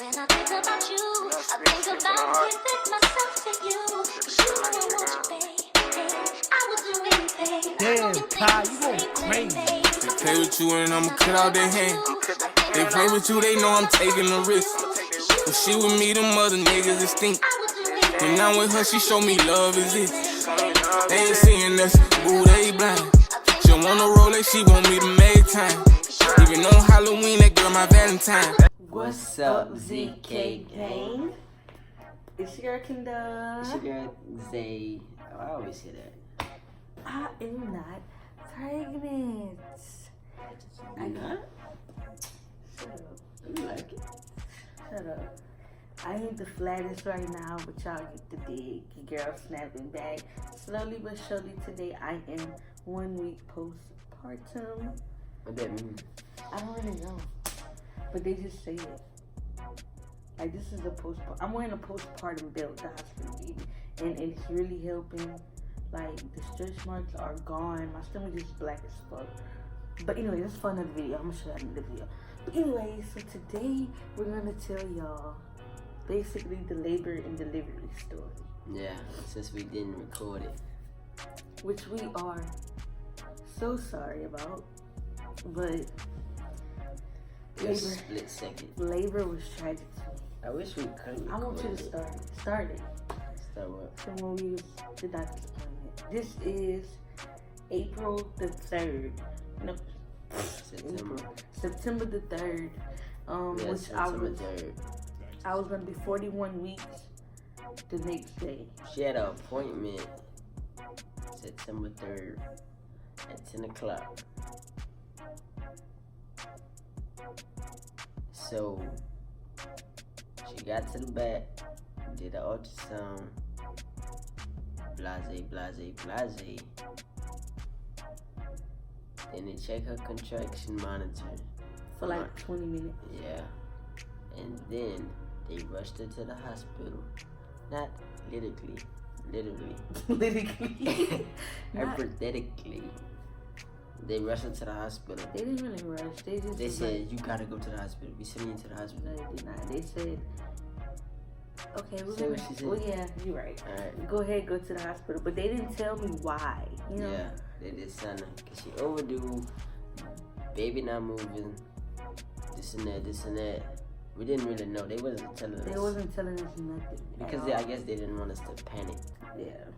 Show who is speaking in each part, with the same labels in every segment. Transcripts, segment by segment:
Speaker 1: When I think about you, I think about giving myself to you. 'Cause you know I want you, babe. I would do anything.
Speaker 2: Damn, Kai, you going crazy.
Speaker 3: They play with you and I'ma cut out their hand. They play with you, they know I'm taking a risk. If she with me, them other niggas is stink. When I'm with her, she show me love is it. They ain't seeing us, boo, they blind. She wanna roll like she want me to make time. Even on Halloween, that girl my Valentine.
Speaker 4: What's up, ZK gang?
Speaker 5: It's your girl Kendall.
Speaker 4: It's your girl Zay. Oh, I always say that.
Speaker 5: I am not pregnant.
Speaker 4: I'm not?
Speaker 5: Shut up.
Speaker 4: You like it?
Speaker 5: Shut up. I ain't the flattest right now, but y'all get the dig. Your girl snapping back. Slowly but surely today I am 1 week postpartum.
Speaker 4: What that mean?
Speaker 5: I don't really know. But they just say it. Like, this is a postpartum. I'm wearing a postpartum belt, the hospital baby. And it's really helping. Like, the stretch marks are gone. My stomach is black as fuck. But anyway, that's for another video. I'm going to show you another video. But anyway, so today we're going to tell y'all basically the labor and delivery story.
Speaker 4: Yeah, since we didn't record it.
Speaker 5: Which we are so sorry about. But
Speaker 4: Just a split second.
Speaker 5: labor was tragic to me.
Speaker 4: I wish we could record
Speaker 5: I want you to start it.
Speaker 4: Start what?
Speaker 5: From when we was the doctor's appointment. This is April the 3rd. No, September the 3rd.
Speaker 4: Yes,
Speaker 5: Which
Speaker 4: September 3rd.
Speaker 5: I was gonna be 41 weeks the next day.
Speaker 4: She had an appointment September 3rd at 10 o'clock. So she got to the back, did an ultrasound, blase. Then they check her contraction monitor.
Speaker 5: For like 20 minutes.
Speaker 4: Yeah. And then they rushed her to the hospital. Not literally.
Speaker 5: Literally.
Speaker 4: Hypothetically. They rushed her to the hospital.
Speaker 5: They didn't really rush. They
Speaker 4: said, you gotta go to the hospital. We sent you to the hospital.
Speaker 5: No, they did not. They said, okay, we're
Speaker 4: Say
Speaker 5: gonna.
Speaker 4: what she said.
Speaker 5: Well, yeah, you're right.
Speaker 4: Alright.
Speaker 5: Go ahead, go to the hospital. But they didn't tell me why. You know?
Speaker 4: Yeah, they did something. Cause she overdue, baby not moving, this and that. We didn't really know. They wasn't telling us.
Speaker 5: They wasn't telling us nothing.
Speaker 4: Because I guess they didn't want us to panic.
Speaker 5: Yeah.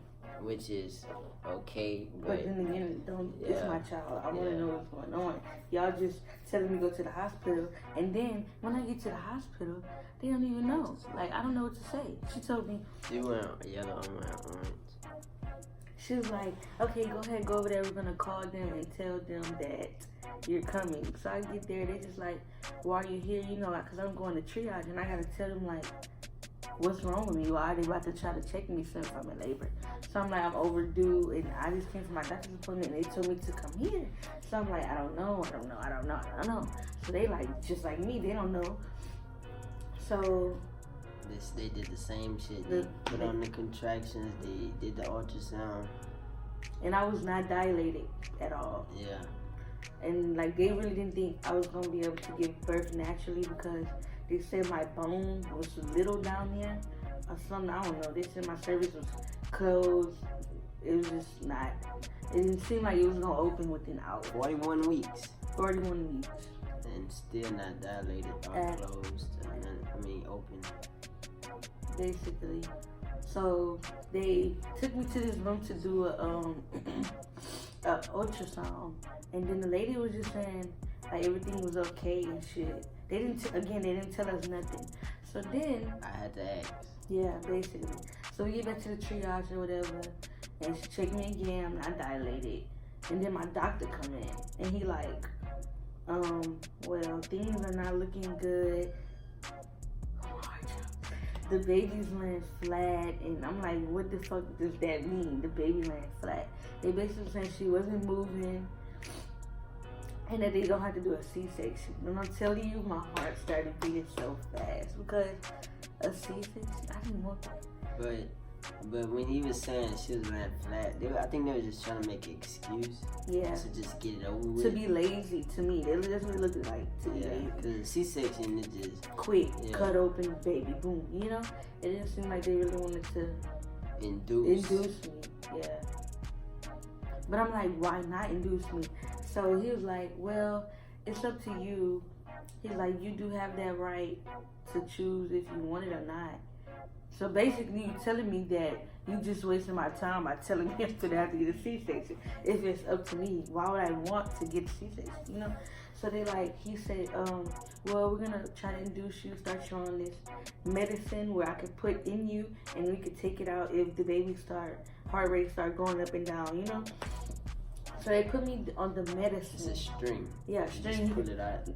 Speaker 4: Which is okay,
Speaker 5: But then again, it's my child. I want to know what's going on. Y'all just telling me to go to the hospital, and then when I get to the hospital, they don't even know. Like, I don't know what to say. She told me.
Speaker 4: She went yellow, I'm wearing orange.
Speaker 5: She was like, okay, go ahead, go over there. We're going to call them and tell them that you're coming. So I get there, they just like, why are you here? You know, because I'm going to triage, and I got to tell them, like, what's wrong with me? Why are they about to try to check me since I'm in labor? So I'm like, I'm overdue, and I just came from my doctor's appointment, and they told me to come here. So I'm like, I don't know. So they like, just like me, they don't know. So
Speaker 4: They did the same shit. They put on the contractions. They did the ultrasound.
Speaker 5: And I was not dilated at all.
Speaker 4: Yeah.
Speaker 5: And like, they really didn't think I was gonna be able to give birth naturally because they said my bone was little down there or something. I don't know. They said my cervix was closed. It was just not. It didn't seem like it was gonna open within hours.
Speaker 4: 41 weeks.
Speaker 5: 41 weeks.
Speaker 4: And still not dilated or closed. Open.
Speaker 5: Basically. So they took me to this room to do a ultrasound, and then the lady was just saying like everything was okay and shit. They didn't tell us nothing. So then
Speaker 4: I had to ask.
Speaker 5: Yeah, basically. So we get back to the triage or whatever, and she checked me again. I'm not dilated, and then my doctor come in, and he like, well, things are not looking good. The baby's laying flat, and I'm like, what the fuck does that mean? The baby laying flat. They basically saying she wasn't moving, and that they don't have to do a C-section. And I'm telling you, my heart started beating so fast because a C-section, I didn't want that.
Speaker 4: But But when he was saying she was laying flat, I think they were just trying to make an excuse
Speaker 5: Yeah.
Speaker 4: to just get it over with.
Speaker 5: To be lazy, to me. That's what it looked like, to be
Speaker 4: Yeah,
Speaker 5: lazy.
Speaker 4: because C-section is just
Speaker 5: Quick,
Speaker 4: Yeah.
Speaker 5: cut open, baby, boom. You know? It didn't seem like they really wanted to
Speaker 4: induce.
Speaker 5: induce me. Yeah. But I'm like, why not induce me? So he was like, well, it's up to you. He's like, you do have that right to choose if you want it or not. So basically, you telling me that you just wasting my time by telling me that I have to get a C-section. If it's up to me, why would I want to get a C-section? You know? So they like, he said, well, we're gonna try to induce you, start you on this medicine where I could put in you, and we could take it out if the baby heart rate start going up and down. You know? So they put me on the medicine.
Speaker 4: It's a string.
Speaker 5: Yeah,
Speaker 4: You
Speaker 5: string.
Speaker 4: just pull it out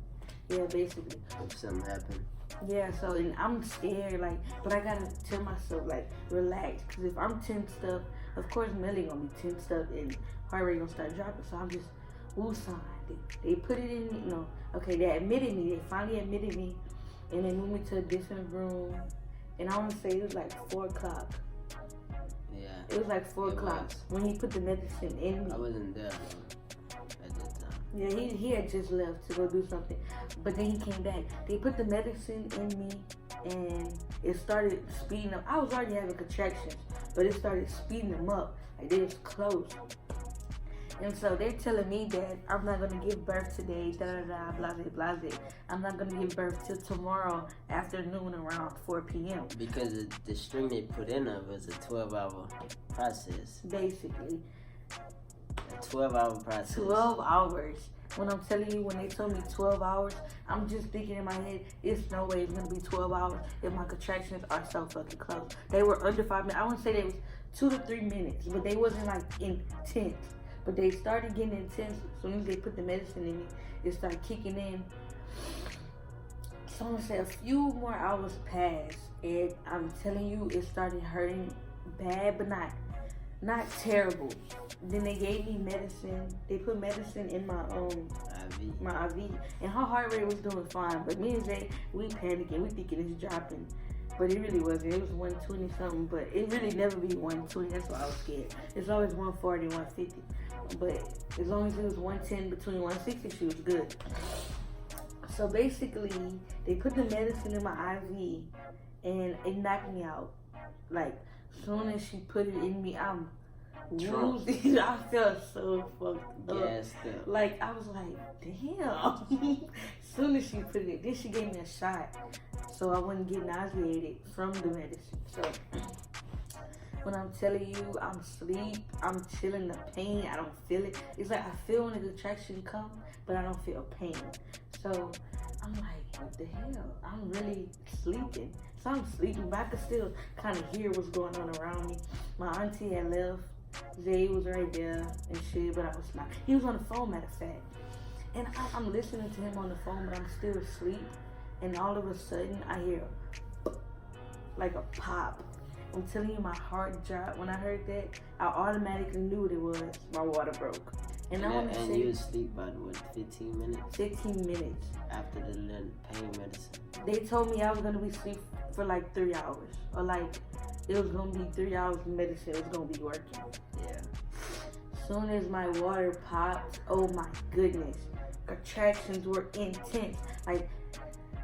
Speaker 5: Yeah, basically.
Speaker 4: if something happened.
Speaker 5: Yeah, so and I'm scared, like, but I gotta tell myself, like, relax, because if I'm tensed up, of course Melly gonna be tensed up and heart rate gonna start dropping, so I'm just woosah. They put it in me, no, okay, they admitted me, they finally admitted me, and they moved me to a different room, and I want to say it was like 4 o'clock.
Speaker 4: Yeah.
Speaker 5: It was like 4
Speaker 4: It
Speaker 5: o'clock
Speaker 4: was.
Speaker 5: when he put the medicine in me.
Speaker 4: I wasn't there at that time.
Speaker 5: Yeah, he had just left to go do something, but then he came back. They put the medicine in me, and it started speeding up. I was already having contractions, but it started speeding them up, like they was close. And so they're telling me that I'm not gonna give birth today, blase. I'm not gonna give birth till tomorrow afternoon around 4 p.m.
Speaker 4: Because the string they put in her was a 12-hour process.
Speaker 5: Basically,
Speaker 4: A 12-hour process.
Speaker 5: 12 hours. When I'm telling you, when they told me 12 hours, I'm just thinking in my head, it's no way it's gonna be 12 hours if my contractions are so fucking close. They were under 5 minutes. I wouldn't say they was 2 to 3 minutes, but they wasn't like intense. But they started getting intense as soon as they put the medicine in me. It started kicking in. So I'm gonna say a few more hours passed, and I'm telling you, it started hurting bad, but not terrible. Then they gave me medicine. They put medicine in my
Speaker 4: IV.
Speaker 5: my IV, and her heart rate was doing fine. But me and Zay, we panicking. We thinking it's dropping, but it really wasn't. It was 120 something, but it really never be 120. That's why I was scared. It's always 140, 150. But as long as it was 110 between 160, she was good. So basically, they put the medicine in my IV, and it knocked me out. Like, soon as she put it in me, I'm woozy. I felt so fucked up.
Speaker 4: Gassed up.
Speaker 5: Like, I was like, damn. Soon as she put it in, then she gave me a shot so I wouldn't get nauseated from the medicine. So when I'm telling you, I'm asleep, I'm chilling the pain, I don't feel it. It's like I feel when the contraction come, but I don't feel pain. So I'm like, what the hell? I'm really sleeping. So I'm sleeping, but I could still kind of hear what's going on around me. My auntie had left. Zay was right there and shit, but I was not. He was on the phone, matter of fact. And I'm listening to him on the phone, but I'm still asleep. And all of a sudden, I hear like a pop. I'm telling you, my heart dropped. When I heard that, I automatically knew what it was. My water broke. And I want to
Speaker 4: And
Speaker 5: say
Speaker 4: you was asleep by what, 15 minutes
Speaker 5: 15 minutes.
Speaker 4: after the little pain medicine.
Speaker 5: They told me I was going to be asleep for like 3 hours. Or like, it was going to be 3 hours of medicine. It was going to be working.
Speaker 4: Yeah.
Speaker 5: Soon as my water popped, oh my goodness. Contractions were intense. Like,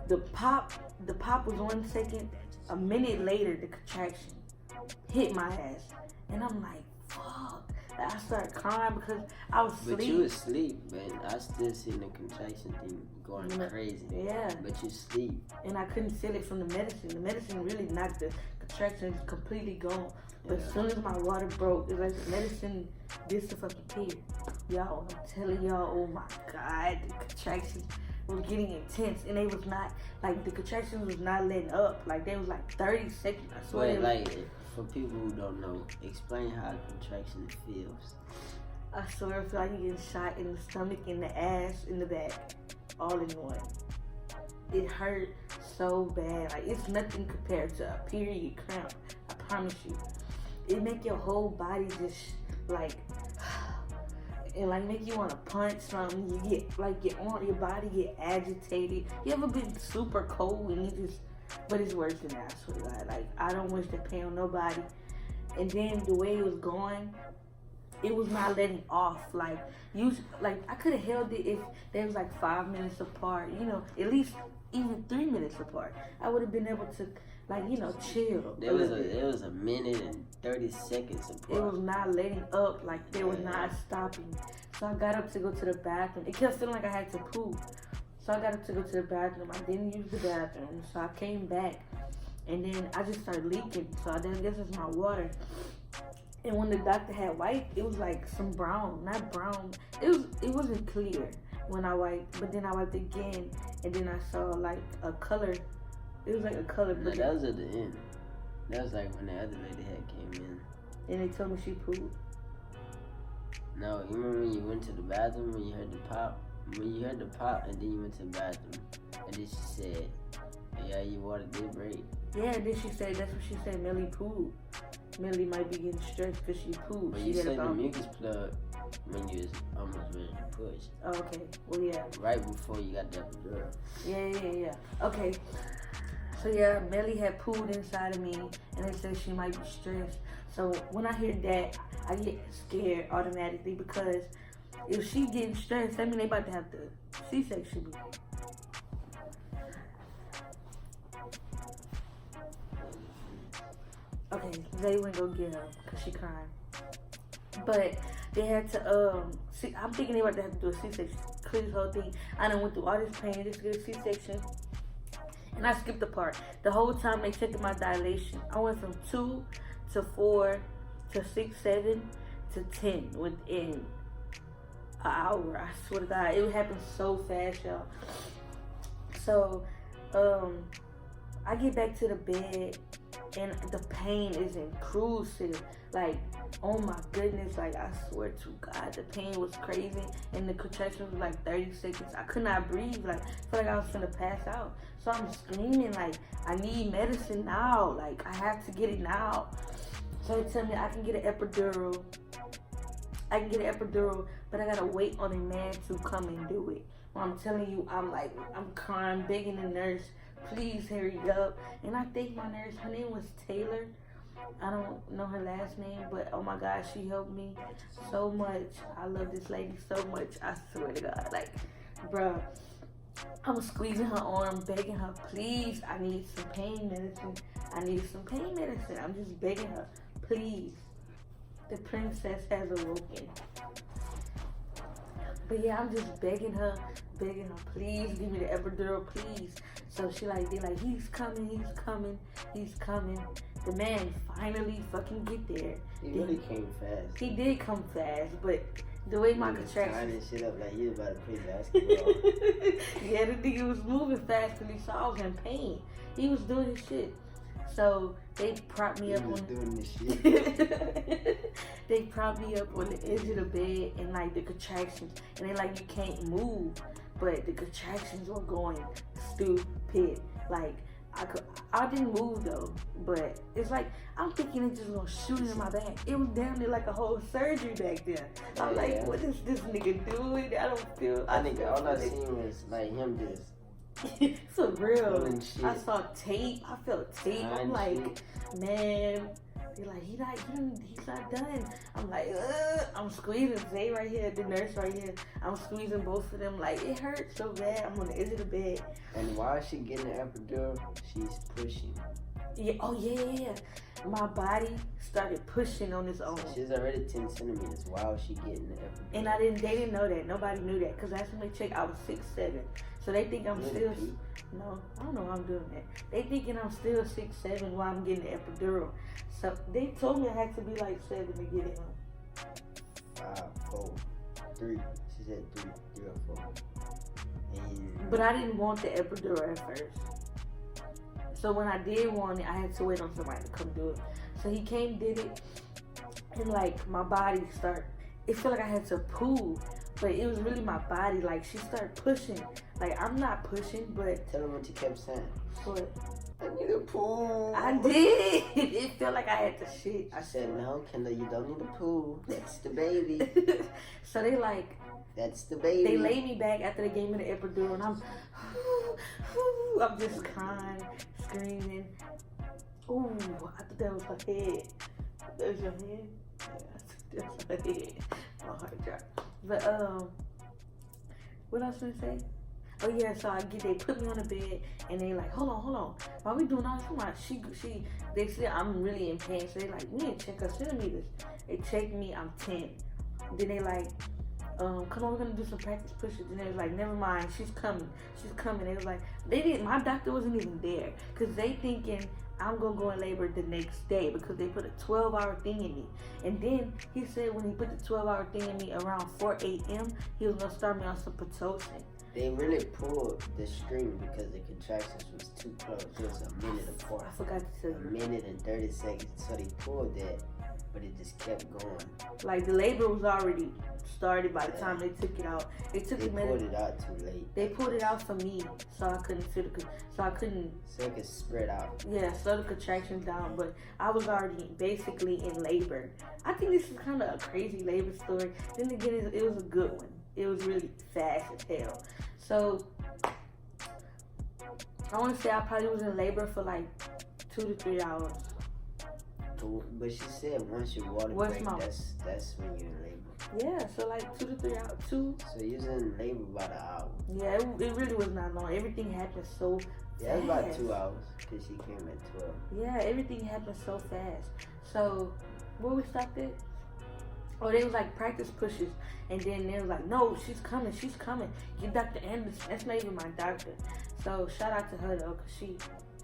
Speaker 5: the pop was 1 second. A minute later, the contraction hit my ass. And I'm like, fuck. I started crying because I was asleep.
Speaker 4: But you was asleep, man. I still seen the contraction thing going crazy.
Speaker 5: Yeah.
Speaker 4: But you sleep.
Speaker 5: And I couldn't feel it from the medicine. The medicine really knocked the contractions completely gone. But as soon as my water broke, it's like the medicine disappeared. Y'all, I'm telling y'all, oh my God, the contractions were getting intense. And they was not, like, the contractions was not letting up. Like, they was like 30 seconds. I swear.
Speaker 4: But like, for people who don't know, explain how a contraction feels.
Speaker 5: I swear I feel like you getting shot in the stomach, in the ass, in the back. All in one. It hurt so bad. Like, it's nothing compared to a period cramp. I promise you. It make your whole body just like, and like make you want to punch something. You get like your body get agitated. You ever been super cold and you just, but it's worse than that. I swear to God. Like, I don't wish that pain on nobody. and then the way it was going, it was not letting off. Like I could have held it if they was like 5 minutes apart. You know, at least even 3 minutes apart. I would have been able to, like, you know, chill.
Speaker 4: It was a minute and 30 seconds apart.
Speaker 5: It was not letting up. Like they were not stopping. So I got up to go to the bathroom. It kept feeling like I had to poop. So I got up to go to the bathroom. I didn't use the bathroom. So I came back, and then I just started leaking. So I guess it's my water. And when the doctor had wiped, it was like some brown, not brown. It wasn't clear when I wiped, but then I wiped again, and then I saw like a color. It was like a color.
Speaker 4: No, that was at the end. That was like when the other lady had came in.
Speaker 5: And they told me she pooped.
Speaker 4: No, you remember when you went to the bathroom when you heard the pop? When you heard the pop, and then you went to the bathroom, and then she said, "Yeah, your water did break."
Speaker 5: Yeah, and then she said, that's what she said, Millie pooped. Millie might be getting stressed because she pooped.
Speaker 4: But
Speaker 5: She
Speaker 4: you
Speaker 5: had
Speaker 4: said the
Speaker 5: about-
Speaker 4: mucus plug when you was almost ready to push.
Speaker 5: Oh, okay. Well, yeah.
Speaker 4: Right before you got the epidural.
Speaker 5: Yeah. Okay. So yeah, Melly had pooped inside of me, and they said she might be stressed. So when I hear that, I get scared automatically because if she getting stressed, that means they about to have the C-section me. Okay, they went go get her because she crying. But they had to, see, I'm thinking they about to have to do a C-section. Clear this whole thing. I done went through all this pain just to get a C-section. And I skipped the part. The whole time they checked my dilation. I went from 2 to 4 to 6, 7 to 10 within an hour. I swear to God, it happened so fast, y'all. So, I get back to the bed and the pain is incrucive. Like, oh my goodness, like I swear to God, the pain was crazy and the contraction was like 30 seconds. I could not breathe. Like, I feel like I was gonna pass out. So I'm screaming like, I need medicine now. Like, I have to get it now. So they tell me I can get an epidural. But I gotta wait on a man to come and do it. Well, I'm telling you, I'm crying, begging the nurse, please hurry up. And I think my nurse, her name was Taylor. I don't know her last name, but oh my God, she helped me so much. I love this lady so much. I swear to God, like, bruh, I was squeezing her arm, begging her, please, I need some pain medicine. I'm just begging her, please. The princess has awoken. But yeah, I'm just begging her, please give me the epidural, please. So they're like, he's coming. The man finally fucking get there.
Speaker 4: He really came fast.
Speaker 5: He did come fast, but the way my contractions.
Speaker 4: Tying shit up like you was about to play basketball.
Speaker 5: Yeah, the nigga was moving fast and he saw I was in pain. He was doing his shit. So they propped me up on
Speaker 4: doing this shit.
Speaker 5: They propped me up on the edge of the bed and like the contractions, and they like, you can't move, but the contractions were going stupid. Like I didn't move though, but it's like I'm thinking it's just gonna shoot in my back. It was damn near like a whole surgery back there. I'm like, what is this nigga doing? I don't feel.
Speaker 4: I think all I seen was like him just.
Speaker 5: For real. I
Speaker 4: Shit.
Speaker 5: saw tape. I felt tape. I'm like, man. They're like, he's not done. I'm like, I'm squeezing Zay right here, the nurse right here. I'm squeezing both of them. Like, it hurts so bad. I'm on the edge of the bed.
Speaker 4: And while she getting the epidural, she's pushing.
Speaker 5: Yeah. Oh yeah. My body started pushing on its own.
Speaker 4: She's already 10 centimeters while she getting the epidural.
Speaker 5: And they didn't know that. Nobody knew that. Because last time they checked, I was 6'7". So they think I'm still, no, I don't know why I'm doing that. They thinking I'm still 6'7" while I'm getting the epidural. So they told me I had to be like 7 to get it on.
Speaker 4: 5, 4, 3. She said 3 or 4. And
Speaker 5: But I didn't want the epidural at first. So when I did want it, I had to wait on somebody to come do it. So he came, did it, and like my body started, it felt like I had to poo. But it was really my body, like she started pushing. Like I'm not pushing, but
Speaker 4: tell them what you kept saying.
Speaker 5: what?
Speaker 4: I need a poo.
Speaker 5: I did. It felt like I had to shit.
Speaker 4: I said, no, Kendall, you don't need a poo. That's the baby.
Speaker 5: So they like,
Speaker 4: That's the baby.
Speaker 5: they laid me back after they gave me the epidural, and I'm just crying, screaming. Ooh, I thought that was her head. There's your head. Yeah, that's my head. My heart dropped. But what else was I gonna say? Oh yeah, so they put me on the bed and they like, hold on. Why we doing all this? Come on, they said I'm really in pain. So they like, we need to check her centimeters. They checked me, I'm 10. Then they like, come on, we're gonna do some practice pushes. And they was like, never mind, she's coming. They was like, my doctor wasn't even there. Cause they thinking I'm gonna go in labor the next day because they put a 12-hour thing in me. And then he said when he put the 12-hour thing in me around 4 a.m., he was gonna start me on some Pitocin.
Speaker 4: They really pulled the string because the contractions was too close. It was a minute apart.
Speaker 5: I forgot to tell you.
Speaker 4: A minute and 30 seconds. So they pulled that, but it just kept going.
Speaker 5: Like the labor was already started by the time they took it out. They
Speaker 4: pulled it out too late.
Speaker 5: They pulled it out for me, so I couldn't feel so it could spread out. Yeah, slow the contractions down. But I was already basically in labor. I think this is kind of a crazy labor story. Then again, it was a good one. It was really fast as hell. So I want to say I probably was in labor for like 2 to 3 hours.
Speaker 4: But she said once your water break, that's when you're in labor.
Speaker 5: Yeah, so like 2 to 3 hours. So
Speaker 4: you was in labor about an hour.
Speaker 5: Yeah, it really was not long. Everything happened so fast.
Speaker 4: Yeah, it was about 2 hours because she came at 12.
Speaker 5: Yeah, everything happened so fast. So where we stopped at? Oh, they was like practice pushes. And then they was like, no, she's coming. Get Dr. Anderson. That's not even my doctor. So shout out to her though, because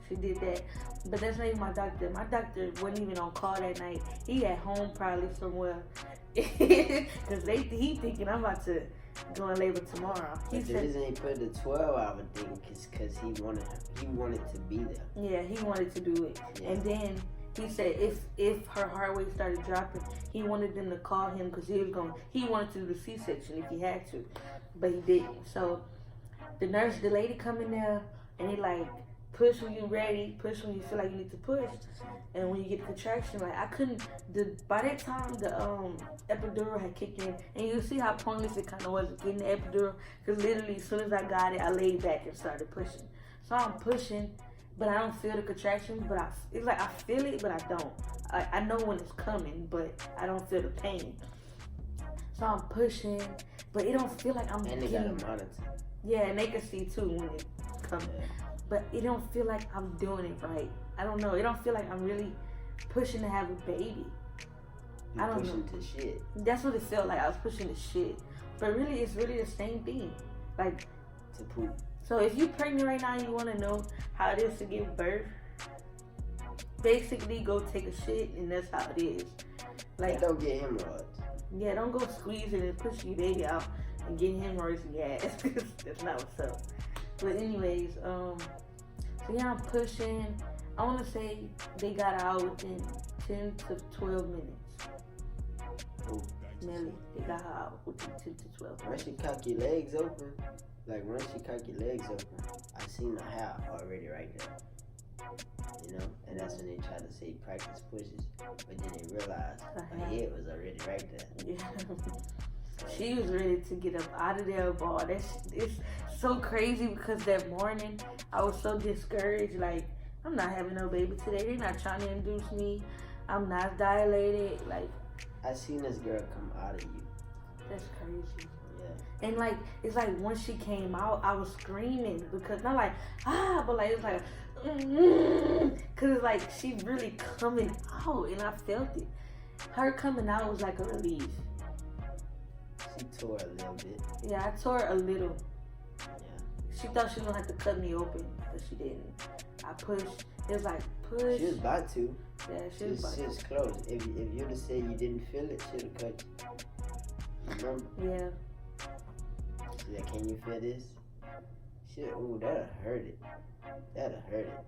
Speaker 5: she did that. But that's not even my doctor. My doctor wasn't even on call that night. He at home probably somewhere. Because he thinking I'm about to go in labor tomorrow.
Speaker 4: But the reason he put the 12-hour thing is because he wanted to be there.
Speaker 5: Yeah, he wanted to do it. Yeah. And then he said if her heart rate started dropping, he wanted them to call him because he wanted to do the C-section if he had to, but he didn't. So the lady come in there and he like push when you ready, push when you feel like you need to push, and when you get the contraction, like I couldn't. By that time the epidural had kicked in, and you see how pointless it kind of was getting the epidural because literally as soon as I got it, I laid back and started pushing. So I'm pushing. But I don't feel the contraction, but it's like I feel it, but I don't. I know when it's coming, but I don't feel the pain. So I'm pushing, but it don't feel like I'm
Speaker 4: And they got a monitor.
Speaker 5: Yeah, and they can see too when it comes. Yeah. But it don't feel like I'm doing it right. I don't know. It don't feel like I'm really pushing to have a baby.
Speaker 4: I don't know. Pushing to shit.
Speaker 5: That's what it felt like. I was pushing to shit. But really, it's really the same thing. Like
Speaker 4: to poop.
Speaker 5: So if you're pregnant right now and you want to know how it is to give birth, basically go take a shit and that's how it is. Like
Speaker 4: and don't get hemorrhoids.
Speaker 5: Yeah, don't go squeezing and pushing your baby out and getting hemorrhoids in your ass. That's not what's up. But anyways, so yeah, I'm pushing. I want to say they got out within 10 to 12 minutes. Melly, they got out within 10 to 12 minutes.
Speaker 4: Once you cock your legs open, I seen the hair already right there. You know? And that's when they try to say practice pushes. But then they realized her head was already right there.
Speaker 5: Yeah. She was ready to get up out of there, ball. It's so crazy because that morning I was so discouraged. Like, I'm not having no baby today. They're not trying to induce me. I'm not dilated. Like,
Speaker 4: I seen this girl come out of you.
Speaker 5: That's crazy. And like, it's like once she came out, I was screaming because not like, but like, it's like, cause it's like, she really coming out and I felt it. Her coming out was like a relief.
Speaker 4: She tore a little bit.
Speaker 5: Yeah, I tore a little. Yeah. She thought she was gonna have to cut me open, but she didn't. I pushed. It was like, push.
Speaker 4: She was about to.
Speaker 5: Yeah, she was about to.
Speaker 4: She was close. If you'd have said you didn't feel it, she'd have cut you. Remember?
Speaker 5: Yeah.
Speaker 4: She's like, can you feel this? Shit, ooh, that'll hurt it. That'll hurt it.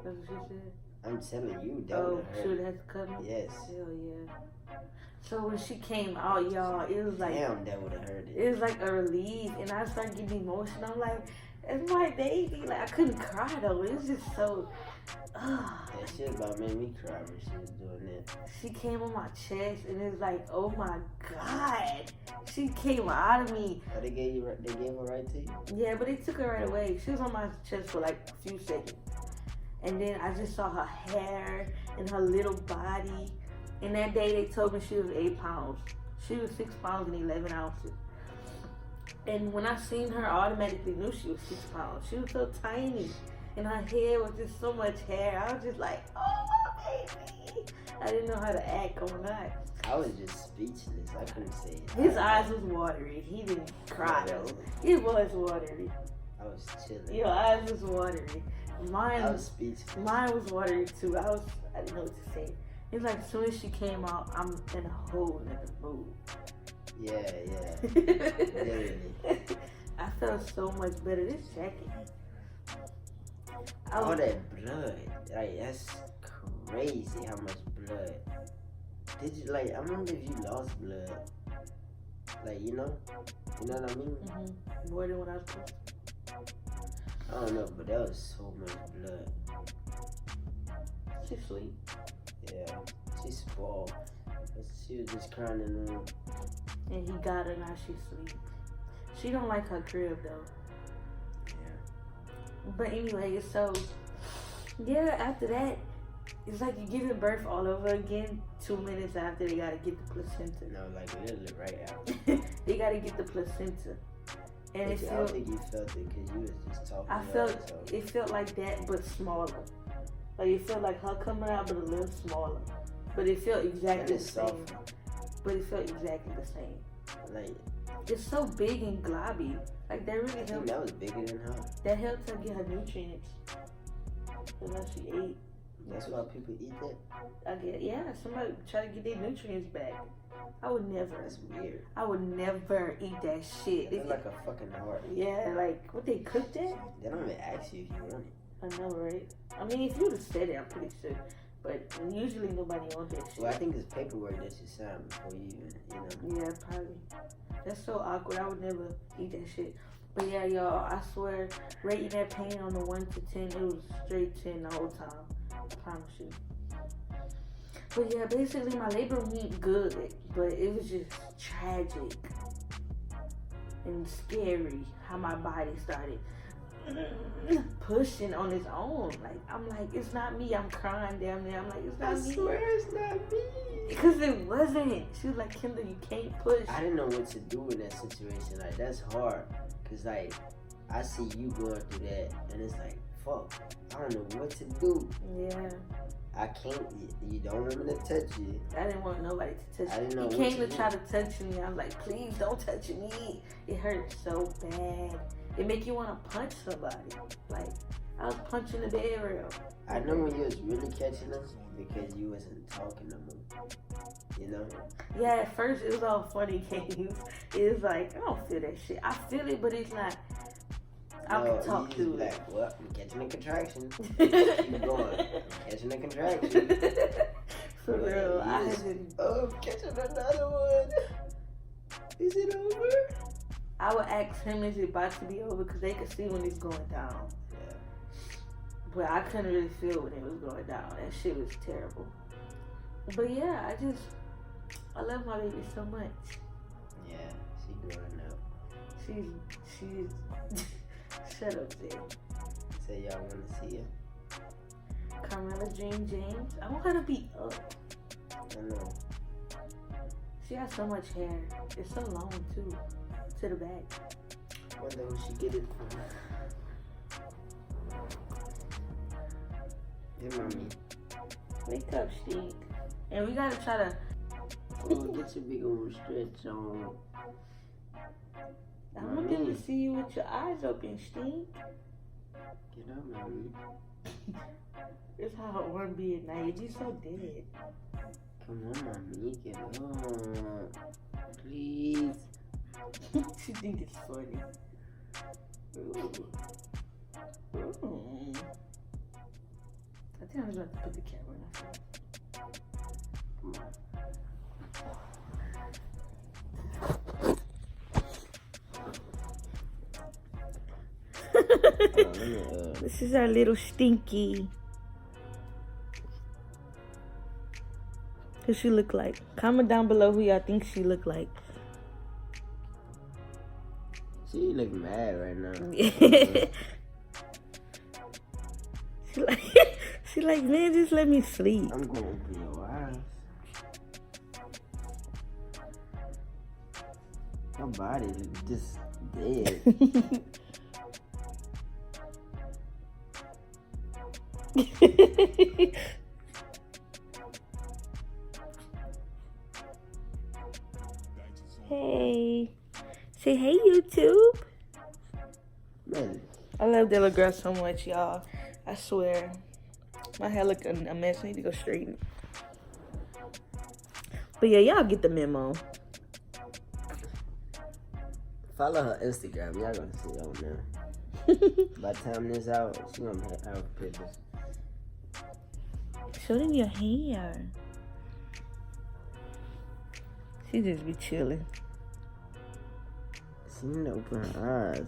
Speaker 5: That's what she said?
Speaker 4: I'm telling you, that would hurt.
Speaker 5: She would have to cut me?
Speaker 4: Yes.
Speaker 5: Hell yeah. So when she came out, y'all, it was like...
Speaker 4: Damn, that would have hurt it.
Speaker 5: It was like a relief, and I started getting emotional. I'm like, it's my baby. Like, I couldn't cry, though. It was just so...
Speaker 4: That shit about made me cry when she was doing that.
Speaker 5: She came on my chest, and it was like, oh my God. She came out of me.
Speaker 4: Oh, they gave her right to you?
Speaker 5: Yeah, but they took her right away. She was on my chest for like a few seconds. And then I just saw her hair and her little body. And that day they told me she was 8 pounds. She was 6 pounds and 11 ounces. And when I seen her, I automatically knew she was 6 pounds. She was so tiny. And her hair was just so much hair. I was just like, oh, my baby. I didn't know how to act or not.
Speaker 4: I was just speechless. I couldn't say it.
Speaker 5: His eyes was watery. He didn't cry though. It was watery.
Speaker 4: I was chilling.
Speaker 5: Your eyes was watery.
Speaker 4: I
Speaker 5: Mine
Speaker 4: was speechless.
Speaker 5: Mine was watery too. I didn't know what to say. It's like as soon as she came out, I'm in a whole nother mood.
Speaker 4: Yeah. Literally.
Speaker 5: I felt so much better. This jacket.
Speaker 4: All that blood. Like, that's crazy how much blood. Did you, like, I wonder if you lost blood. Like, you know what I mean?
Speaker 5: Mm-hmm. More than what I was supposed to.
Speaker 4: I don't know, but that was so much blood.
Speaker 5: She's sweet.
Speaker 4: Yeah, she's spoiled. She was just crying in the room.
Speaker 5: And he got her, now she's sweet. She don't like her crib though.
Speaker 4: Yeah.
Speaker 5: But anyway, so yeah, after that, it's like you're giving birth all over again. 2 minutes after they gotta get the placenta.
Speaker 4: No, like literally right after.
Speaker 5: They gotta get the placenta. And
Speaker 4: I don't think you felt it because you was just talking.
Speaker 5: I felt it felt like that, but smaller. Like it felt like her coming out, but a little smaller. But it felt exactly the same.
Speaker 4: Softer.
Speaker 5: But it felt exactly the same.
Speaker 4: Like,
Speaker 5: It's so big and globby. Like that really
Speaker 4: I think
Speaker 5: helped.
Speaker 4: that was bigger than her.
Speaker 5: That helped her get her nutrients. So now she ate.
Speaker 4: That's why people eat that.
Speaker 5: I get somebody try to get their nutrients back. I would never.
Speaker 4: That's weird.
Speaker 5: I would never eat that shit.
Speaker 4: It's like a fucking heart.
Speaker 5: Yeah, like what they cooked that?
Speaker 4: They don't even ask you if you want it.
Speaker 5: I know, right? I mean, if you would have said it, I'm pretty sure. But usually nobody wants that shit.
Speaker 4: Well, I think it's paperwork that you sign before you even,
Speaker 5: Yeah, probably. That's so awkward. I would never eat that shit. But yeah, y'all, I swear, rating that pain on the 1 to 10, it was straight 10 the whole time. I promise you. But yeah, basically my labor went good, but it was just tragic and scary how my body started pushing on its own. Like, I'm like, it's not me. I'm crying down there. I'm like, it's not me.
Speaker 4: I swear it's not me.
Speaker 5: Because it wasn't. She was like, Kendall, you can't push.
Speaker 4: I didn't know what to do in that situation. Like, that's hard. Because, like, I see you going through that, and it's like, fuck, I don't know what to do.
Speaker 5: Yeah.
Speaker 4: I can't, you don't want me to touch you.
Speaker 5: I didn't want nobody to touch
Speaker 4: I
Speaker 5: me.
Speaker 4: didn't know
Speaker 5: He
Speaker 4: what
Speaker 5: came
Speaker 4: to
Speaker 5: to
Speaker 4: do.
Speaker 5: try to touch me. I was like, please don't touch me. It hurt so bad. It make you want to punch somebody. Like, I was punching the bed rail.
Speaker 4: I know when you was really catching them because you wasn't talking to them. You know?
Speaker 5: Yeah, at first it was all funny games. It was like, I don't feel that shit. I feel it, but it's not. I can talk
Speaker 4: you
Speaker 5: through
Speaker 4: just
Speaker 5: it.
Speaker 4: like, well, I'm catching a contraction. Keep going. I'm catching a contraction.
Speaker 5: For
Speaker 4: Like,
Speaker 5: real, I
Speaker 4: you
Speaker 5: had
Speaker 4: just,
Speaker 5: to.
Speaker 4: oh, I'm catching another one. Is it over?
Speaker 5: I would ask him, is it about to be over? Because they could see when it's going down.
Speaker 4: Yeah.
Speaker 5: But I couldn't really feel when it was going down. That shit was terrible. But yeah, I love my baby so much.
Speaker 4: Yeah, she growing up.
Speaker 5: She's shut up there.
Speaker 4: Say y'all want to see her.
Speaker 5: Carmela Jean James. I want her to be up.
Speaker 4: I know.
Speaker 5: She has so much hair. It's so long too. To the back.
Speaker 4: Wonder who she get it from. Hey, mommy.
Speaker 5: Wake up, Stink. And we gotta try to.
Speaker 4: Oh, get your big old stretch on.
Speaker 5: I want them to see you with your eyes open, Stink.
Speaker 4: Get up, mommy.
Speaker 5: It's how it won't be at night. You so dead.
Speaker 4: Come on, mommy. Get up. Please.
Speaker 5: She think it's funny. Ooh. Ooh. I think I'm just about to put the camera in my face.
Speaker 4: Come on.
Speaker 5: This is our little Stinky. Who she look like? Comment down below who y'all think she look like.
Speaker 4: She look mad right now.
Speaker 5: she like, man, just let me sleep.
Speaker 4: I'm gonna open your eyes. My body is just dead.
Speaker 5: Hey. Say hey, YouTube.
Speaker 4: Man,
Speaker 5: I love that little girl so much, y'all. I swear. My hair look a mess. I need to go straighten. But yeah, y'all get the memo.
Speaker 4: follow her Instagram. Y'all gonna see it on there. By the time this out, she gonna have pictures.
Speaker 5: Show them your hair. She just be chilling.
Speaker 4: She need to open her eyes.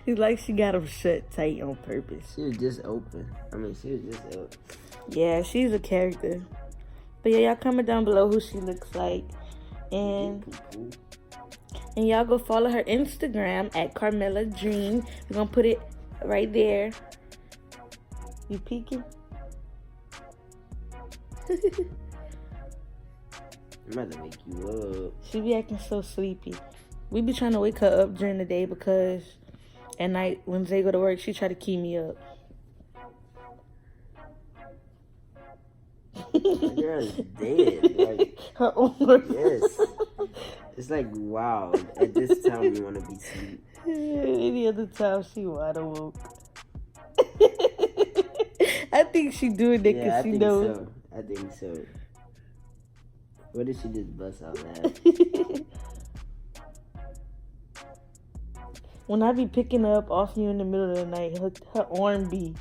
Speaker 5: It's like she got them shut tight on purpose.
Speaker 4: She was just open. I mean, she was just open.
Speaker 5: Yeah, she's a character. But yeah, y'all comment down below who she looks like. And y'all go follow her Instagram at Carmella Dream. We're gonna put it right there. You peeking?
Speaker 4: I'm about to wake you up.
Speaker 5: She be acting so sleepy. We be trying to wake her up during the day because at night when Zay go to work, she try to keep me up.
Speaker 4: The girl is dead. Like,
Speaker 5: Her own.
Speaker 4: yes. It's like, wow. At this time, you want to be asleep.
Speaker 5: Any other time, she wide awake. I think she doing that because she knows.
Speaker 4: So. I think so. What if she just bust out laughing?
Speaker 5: When I be picking her up off you in the middle of the night, her arm be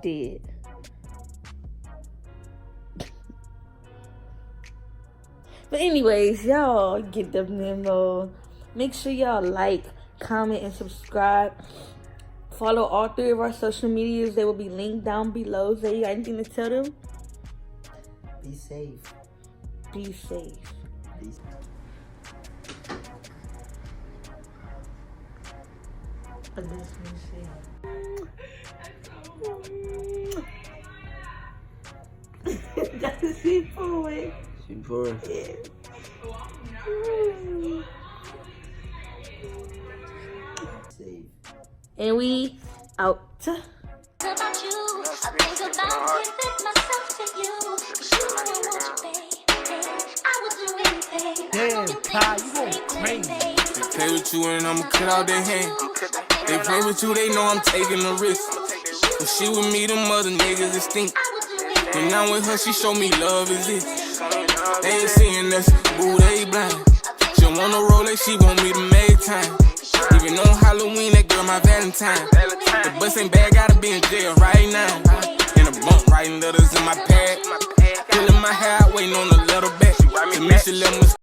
Speaker 5: dead. But anyways, y'all get the memo. Make sure y'all like, comment, and subscribe. Follow all 3 of our social medias. They will be linked down below. Zay, you got anything to tell them?
Speaker 4: Be safe.
Speaker 5: Be safe.
Speaker 4: Be safe.
Speaker 5: That's the seafood.
Speaker 4: Shoot for her.
Speaker 5: Yeah.
Speaker 4: Safe.
Speaker 5: And we out.
Speaker 1: About you, I think about giving myself to you. 'Cause you know I want you, babe. I would do anything.
Speaker 2: Damn, Ty, you going crazy.
Speaker 3: They play with you and I'ma cut out their hand. They play with you, they know I'm taking a risk. When she with me, them other niggas is stink. When I'm with her, she show me love is it. They ain't seeing us, boo, they blind. She wanna roll it, she want me to make time. Even on Halloween, that girl my Valentine. The bus ain't bad, gotta be in jail right now. In a bump, writing letters in my pad. Pulling my hair out, waiting on the letter back. To me, she let me